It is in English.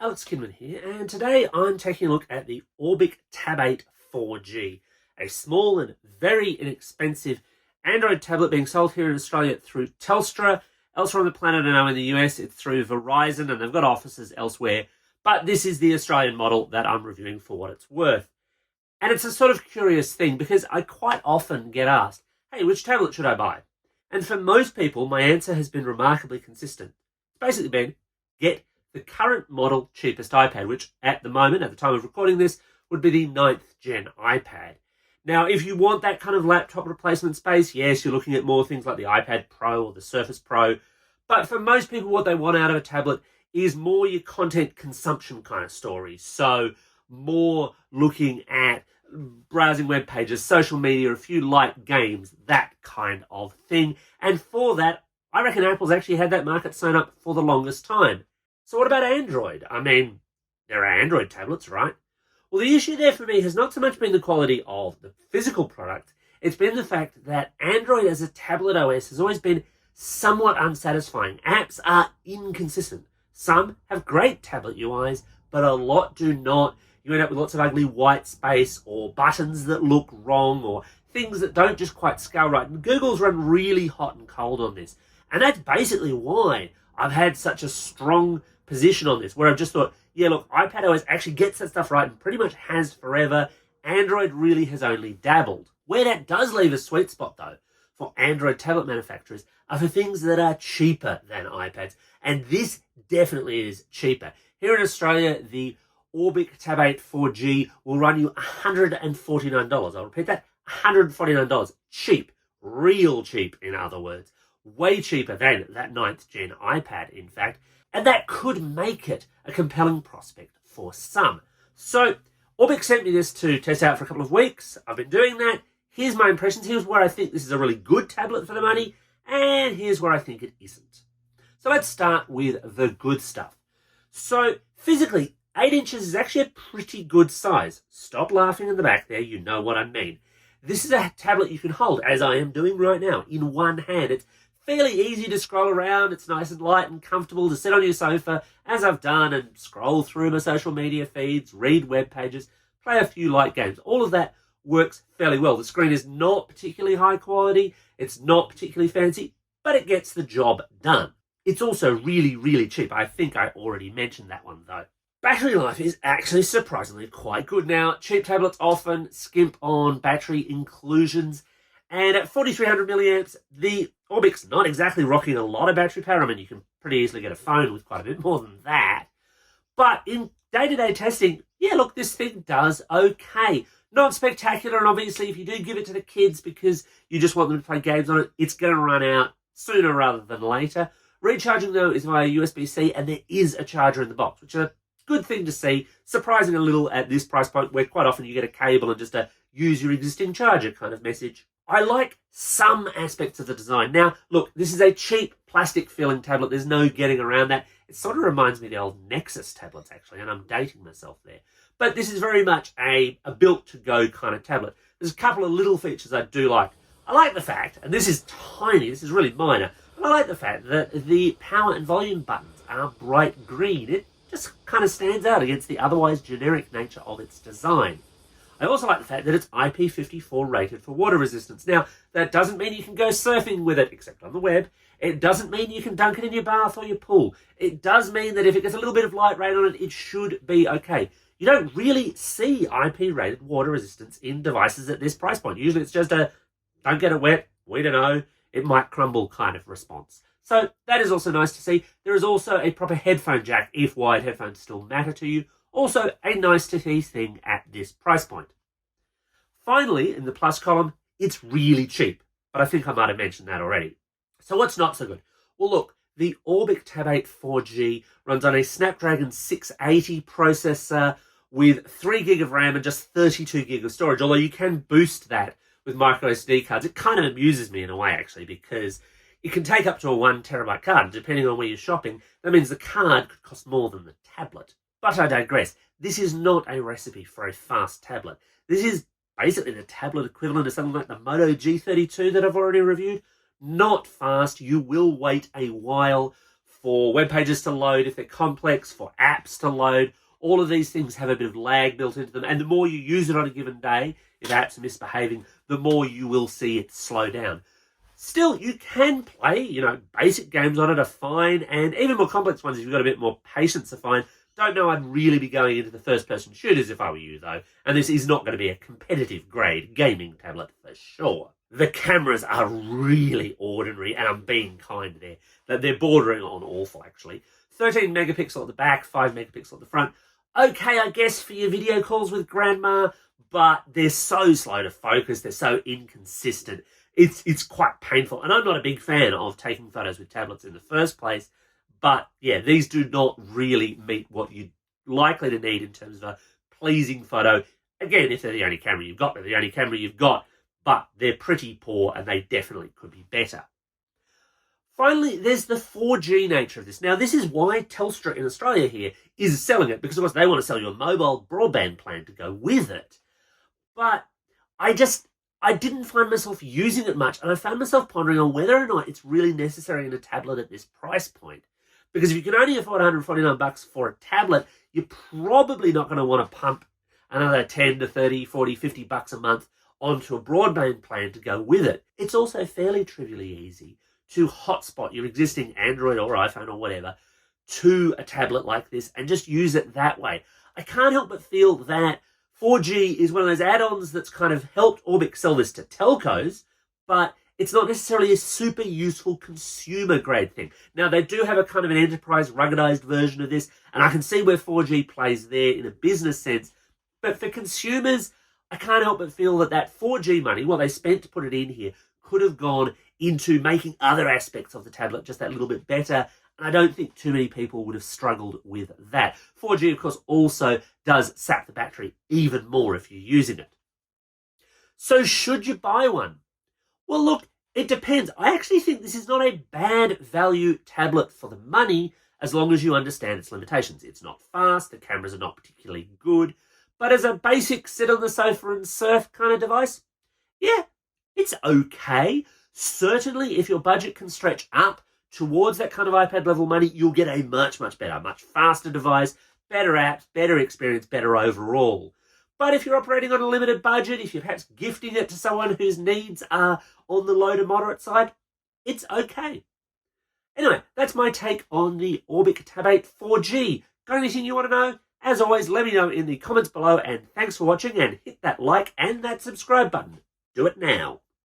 Alex Kidman here, and today I'm taking a look at the Orbic Tab 8 4G, a small and very inexpensive Android tablet being sold here in Australia through Telstra. Elsewhere on the planet, I know in the US it's through Verizon, and they've got offices elsewhere, but this is the Australian model that I'm reviewing for what it's worth. And it's a sort of curious thing because I quite often get asked, hey, which tablet should I buy? And for most people, my answer has been remarkably consistent. It's basically been, get the current model cheapest iPad, which at the moment, at the time of recording this, would be the 9th gen iPad. Now, if you want that kind of laptop replacement space, yes, you're looking at more things like the iPad Pro or the Surface Pro. But for most people, what they want out of a tablet is more your content consumption kind of stories. So more looking at browsing web pages, social media, a few light games, that kind of thing. And for that, I reckon Apple's actually had that market sewn up for the longest time. So what about Android? I mean, there are Android tablets, right? Well, the issue there for me has not so much been the quality of the physical product. It's been the fact that Android as a tablet OS has always been somewhat unsatisfying. Apps are inconsistent. Some have great tablet UIs, but a lot do not. You end up with lots of ugly white space or buttons that look wrong or things that don't just quite scale right. And Google's run really hot and cold on this. And that's basically why I've had such a strong position on this, where I've just thought, yeah, look, iPadOS actually gets that stuff right and pretty much has forever. Android really has only dabbled. Where that does leave a sweet spot, though, for Android tablet manufacturers are for things that are cheaper than iPads. And this definitely is cheaper. Here in Australia, the Orbic Tab 8 4G will run you $149. I'll repeat that, $149. Cheap. Real cheap, in other words. Way cheaper than that 9th gen iPad, in fact. And that could make it a compelling prospect for some. So, Orbic sent me this to test out for a couple of weeks. I've been doing that. Here's my impressions. Here's where I think this is a really good tablet for the money. And here's where I think it isn't. So let's start with the good stuff. So, physically, 8 inches is actually a pretty good size. Stop laughing in the back there, you know what I mean. This is a tablet you can hold, as I am doing right now, in one hand. It's fairly easy to scroll around. It's nice and light and comfortable to sit on your sofa, as I've done, and scroll through my social media feeds, read web pages, play a few light games. All of that works fairly well. The screen is not particularly high quality. It's not particularly fancy, but it gets the job done. It's also really, really cheap. I think I already mentioned that one, though. Battery life is actually surprisingly quite good. Now, cheap tablets often skimp on battery inclusions, and at 4,300 milliamps, the Orbic's not exactly rocking a lot of battery power. I mean, you can pretty easily get a phone with quite a bit more than that. But in day-to-day testing, yeah, look, this thing does okay. Not spectacular, and obviously if you do give it to the kids because you just want them to play games on it, it's going to run out sooner rather than later. Recharging, though, is via USB-C, and there is a charger in the box, which is a good thing to see. Surprising a little at this price point, where quite often you get a cable and just a use your existing charger kind of message. I like some aspects of the design. Now, look, this is a cheap plastic-feeling tablet. There's no getting around that. It sort of reminds me of the old Nexus tablets, actually, and I'm dating myself there. But this is very much a built-to-go kind of tablet. There's a couple of little features I do like. I like the fact, and this is tiny, this is really minor, but I like the fact that the power and volume buttons are bright green. It just kind of stands out against the otherwise generic nature of its design. I also like the fact that it's IP54 rated for water resistance. Now, that doesn't mean you can go surfing with it, except on the web. It doesn't mean you can dunk it in your bath or your pool. It does mean that if it gets a little bit of light rain on it, it should be okay. You don't really see IP-rated water resistance in devices at this price point. Usually it's just a, don't get it wet, we don't know, it might crumble kind of response. So that is also nice to see. There is also a proper headphone jack if wired headphones still matter to you. Also a nice to see thing at this price point. Finally, in the plus column, it's really cheap, but I think I might have mentioned that already. So what's not so good? Well, look, the Orbic Tab 8 4G runs on a Snapdragon 680 processor with 3 gig of RAM and just 32 gig of storage, although you can boost that with micro SD cards. It kind of amuses me in a way, actually, because it can take up to a 1 terabyte card. Depending on where you're shopping, that means the card could cost more than the tablet. But I digress. This is not a recipe for a fast tablet. This is basically the tablet equivalent of something like the Moto G32 that I've already reviewed. Not fast. You will wait a while for web pages to load if they're complex, for apps to load. All of these things have a bit of lag built into them, and the more you use it on a given day, if apps are misbehaving, the more you will see it slow down. Still, you can play, basic games on it are fine, and even more complex ones if you've got a bit more patience are fine. Don't know I'd really be going into the first-person shooters if I were you, though, and this is not going to be a competitive-grade gaming tablet for sure. The cameras are really ordinary, and I'm being kind there. They're bordering on awful, actually. 13 megapixel at the back, 5 megapixel at the front. Okay, I guess, for your video calls with grandma, but they're so slow to focus, they're so inconsistent. It's quite painful, and I'm not a big fan of taking photos with tablets in the first place, but yeah, these do not really meet what you're likely to need in terms of a pleasing photo. Again, if they're the only camera you've got, they're the only camera you've got, but they're pretty poor and they definitely could be better. Finally, there's the 4G nature of this. Now, this is why Telstra in Australia here is selling it, because of course they want to sell you a mobile broadband plan to go with it. But I didn't find myself using it much, and I found myself pondering on whether or not it's really necessary in a tablet at this price point. Because if you can only afford $149 for a tablet, you're probably not going to want to pump another 10 to 30, 40, 50 bucks a month onto a broadband plan to go with it. It's also fairly trivially easy to hotspot your existing Android or iPhone or whatever to a tablet like this and just use it that way. I can't help but feel that 4G is one of those add-ons that's kind of helped Orbic sell this to telcos, but it's not necessarily a super useful consumer-grade thing. Now, they do have a kind of an enterprise ruggedized version of this, and I can see where 4G plays there in a business sense, but for consumers, I can't help but feel that 4G money, what they spent to put it in here, could have gone into making other aspects of the tablet just that little bit better, and I don't think too many people would have struggled with that. 4G, of course, also does sap the battery even more if you're using it. So should you buy one? Well, look, it depends. I actually think this is not a bad value tablet for the money as long as you understand its limitations. It's not fast, the cameras are not particularly good, but as a basic sit on the sofa and surf kind of device, yeah, it's okay. Certainly, if your budget can stretch up towards that kind of iPad level money, you'll get a much, much better, much faster device, better apps, better experience, better overall. But if you're operating on a limited budget, if you're perhaps gifting it to someone whose needs are on the low to moderate side, it's okay. Anyway, that's my take on the Orbic Tab 8 4G. Got anything you want to know? As always, let me know in the comments below, and thanks for watching, and hit that like and that subscribe button. Do it now.